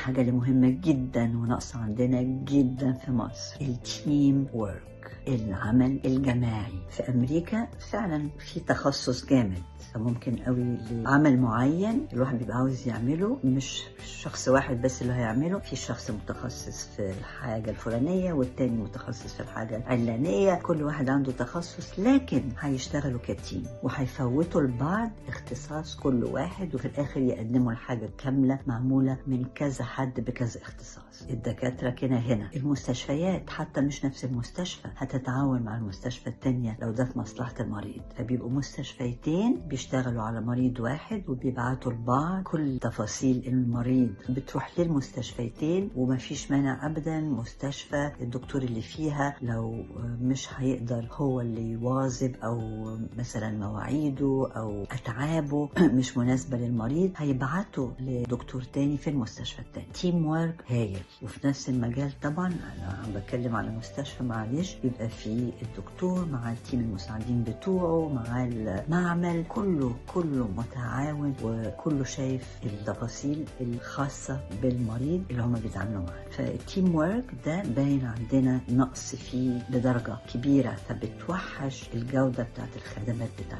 الحاجة اللي مهمة جدا وناقصة عندنا جدا في مصر، التيم وورك، العمل الجماعي. في أمريكا فعلا في تخصص جامد، فممكن قوي لعمل معين الواحد بيبقى عاوز يعمله، مش شخص واحد بس اللي هيعمله، في شخص متخصص في الحاجة الفلانية والتاني متخصص في الحاجة العلانية، كل واحد عنده تخصص، لكن هيشتغلوا كتيم وهيفوتوا لبعض اختصاص كل واحد، وفي الآخر يقدموا الحاجة كاملة معمولة من كذا حد بكذا اختصاص. الدكاترة كده هنا، المستشفيات حتى مش نفس المستشفى هتتعاون مع المستشفى التانية لو ده في مصلحة المريض، فبيبقوا مستشفيتين بيشتغلوا على مريض واحد وبيبعتوا لبعض كل تفاصيل المريض بتروح للمستشفيتين، ومفيش مانع ابدا مستشفى الدكتور اللي فيها لو مش هيقدر هو اللي يواظب او مثلا مواعيده او اتعابه مش مناسبة للمريض، هيبعته لدكتور تاني في المستشفى التاني. تيم وورك هايل. وفي نفس المجال طبعا انا عم بتكلم على مستشفى، معلش بيبقى فيه الدكتور مع التيم المساعدين بتوعه مع المعمل، كله متعاون وكله شايف التفاصيل الخاصة بالمريض اللي هم بيتعاملوا معاه. فالتيم وورك ده باين عندنا نقص فيه بدرجة كبيرة، فبتوحش الجودة بتاعت الخدمات بتاعتنا.